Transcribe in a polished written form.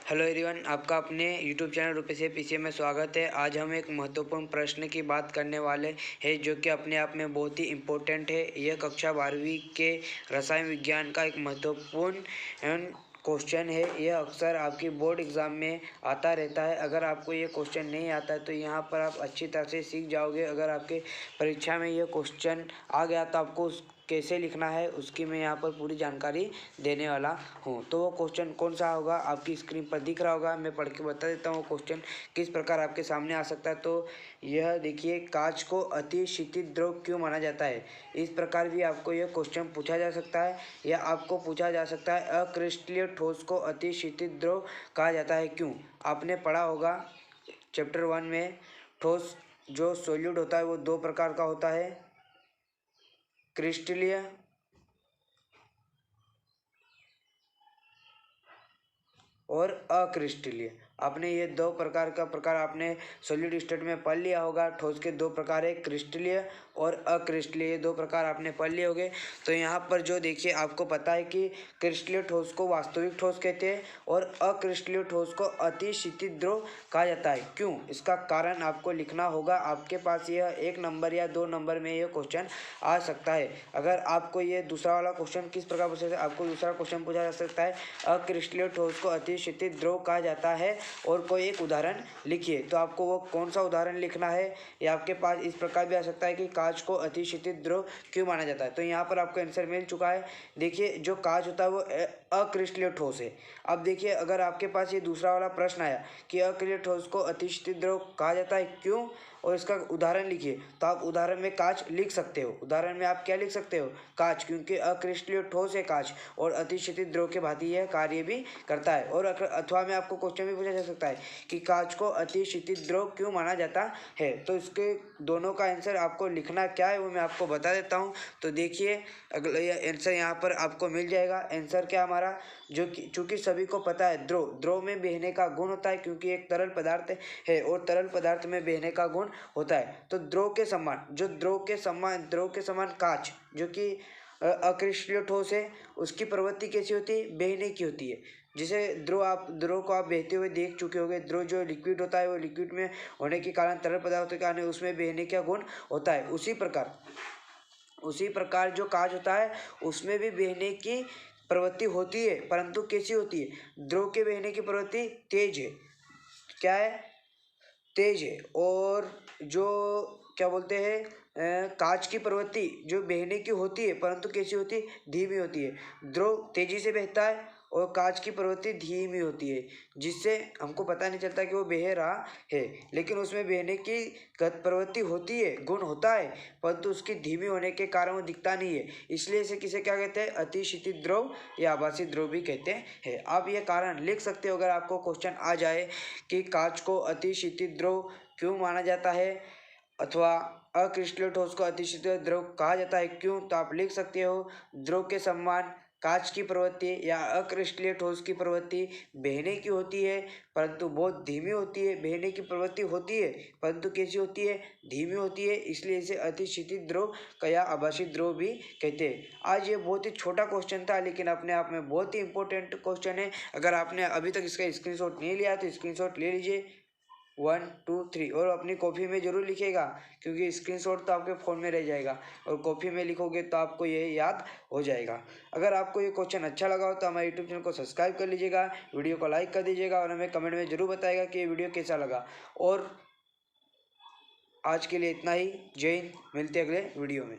Hello everyone, आपका अपने YouTube channel Rupesh PCA में स्वागत है। आज हम एक महत्वपूर्ण प्रश्न की बात करने वाले हैं जो कि अपने आप में बहुत ही इम्पोर्टेंट है। यह कक्षा 12वीं के रसायन विज्ञान का एक महत्वपूर्ण क्वेश्चन है। यह अक्सर आपकी बोर्ड एग्ज़ाम में आता रहता है। अगर आपको ये क्वेश्चन नहीं आता है तो यहाँ पर आप अच्छी तरह से सीख जाओगे। अगर आपके परीक्षा में यह क्वेश्चन आ गया तो आपको कैसे लिखना है उसकी मैं यहाँ पर पूरी जानकारी देने वाला हूँ। तो वो क्वेश्चन कौन सा होगा आपकी स्क्रीन पर दिख रहा होगा। मैं पढ़ के बता देता हूँ क्वेश्चन किस प्रकार आपके सामने आ सकता है। तो यह देखिए, कांच को अति शीतल द्रव क्यों माना जाता है। इस प्रकार भी आपको यह क्वेश्चन पूछा जा सकता है या आपको पूछा जा सकता है अक्रिस्टलीय ठोस को अति शीतल द्रव कहा जाता है क्यों। आपने पढ़ा होगा चैप्टर 1 में, ठोस जो सॉल्यूट होता है वो दो प्रकार का होता है, क्रिस्टलीय और अक्रिस्टलीय। आपने ये दो प्रकार का आपने सॉलिड स्टेट में पढ़ लिया होगा। ठोस के दो प्रकार है, क्रिस्टलीय और अक्रिस्टलीय, ये दो प्रकार आपने पढ़ लिए होंगे। तो यहाँ पर जो देखिए, आपको पता है कि क्रिस्टलीय ठोस को वास्तविक ठोस कहते हैं और अक्रिस्टलीय ठोस को अति शीतल द्रव कहा जाता है क्यों। इसका कारण आपको लिखना होगा। आपके पास यह 1 नंबर या 2 नंबर में यह क्वेश्चन आ सकता है। अगर आपको ये दूसरा वाला क्वेश्चन किस प्रकार पूछा जाए, आपको दूसरा क्वेश्चन पूछा जा सकता है अक्रिस्टलीय ठोस को अति शीतल द्रव कहा जाता है और कोई एक उदाहरण लिखिए। तो आपको वो कौन सा उदाहरण लिखना है, या आपके पास इस प्रकार भी आ सकता है कि कांच को अति शीतल द्रव क्यों माना जाता है। तो यहाँ पर आपको आंसर मिल चुका है। देखिए, जो कांच होता है वो अक्रिस्टलीय ठोस है। अब देखिए, अगर आपके पास ये दूसरा वाला प्रश्न आया कि अक्रिस्टलीय ठोस को अति शीतल द्रव कहा जाता है क्यों और इसका उदाहरण लिखिए, तो आप उदाहरण में कांच लिख सकते हो। उदाहरण में आप क्या लिख सकते हो, कांच, क्योंकि अक्रिस्टलीय ठोस है कांच और अति शीतल द्रव के भांति यह कार्य भी करता है। और अथवा में आपको क्वेश्चन भी पूछा जा सकता है कि कांच को अति शीतल द्रव क्यों माना जाता है। तो इसके दोनों का आंसर आपको लिखना क्या है वो मैं आपको बता देता हूँ। तो देखिए, अगला आंसर यहाँ पर आपको मिल जाएगा। आंसर क्या हमारा, जो कि चूंकि सभी को पता है द्रव में बहने का गुण होता है, क्योंकि एक तरल पदार्थ है और तरल पदार्थ में बहने का गुण होता है। तो द्रव के समान कांच जो कि अक्रिस्टलीय ठोस है, उसकी प्रवृत्ति कैसी होती है, बहने की होती है। जिसे द्रव को आप बहते हुए देख चुके होंगे। द्रव जो लिक्विड होता है वो लिक्विड में होने के कारण, तरल पदार्थ के कारण उसमें बहने का गुण होता है। उसी प्रकार जो कांच होता है उसमें भी बहने की प्रवृत्ति होती है, परंतु कैसी होती है, द्रव के बहने की प्रवृत्ति तेज है। क्या है, तेज है। और जो क्या बोलते हैं, कांच की प्रवृत्ति जो बहने की होती है परंतु कैसी होती है, धीमी होती है। द्रव तेजी से बहता है और कांच की प्रवृत्ति धीमी होती है, जिससे हमको पता नहीं चलता कि वो बह रहा है, लेकिन उसमें बहने की प्रवृत्ति होती है, गुण होता है, परंतु उसकी धीमी होने के कारण वो दिखता नहीं है। इसलिए इसे किसे क्या कहते हैं, अति शीतल द्रव या आभासी द्रव भी कहते हैं। आप ये कारण लिख सकते हो अगर आपको क्वेश्चन आ जाए कि कांच को अति शीतल द्रव क्यों माना जाता है अथवा अक्रिस्टलीय ठोस को अति शीतल द्रव कहा जाता है क्यों। तो आप लिख सकते हो, द्रव के समान कांच की प्रवृत्ति या अक्रिस्टलीय ठोस की प्रवृत्ति बहने की होती है परंतु बहुत धीमी होती है। बहने की प्रवृत्ति होती है परंतु कैसी होती है, धीमी होती है, इसलिए इसे अति शीतल द्रव या आभासी द्रव भी कहते हैं। आज ये बहुत ही छोटा क्वेश्चन था, लेकिन अपने आप में बहुत ही इंपॉर्टेंट क्वेश्चन है। अगर आपने अभी तक इसका स्क्रीनशॉट नहीं लिया तो स्क्रीनशॉट ले लीजिए, 1 2 3, और अपनी कॉपी में ज़रूर लिखिएगा, क्योंकि स्क्रीनशॉट तो आपके फ़ोन में रह जाएगा और कॉपी में लिखोगे तो आपको ये याद हो जाएगा। अगर आपको ये क्वेश्चन अच्छा लगा हो तो हमारे यूट्यूब चैनल को सब्सक्राइब कर लीजिएगा, वीडियो को लाइक कर दीजिएगा और हमें कमेंट में ज़रूर बताइएगा कि ये वीडियो कैसा लगा। और आज के लिए इतना ही। जय हिंद, मिलते हैं अगले वीडियो में।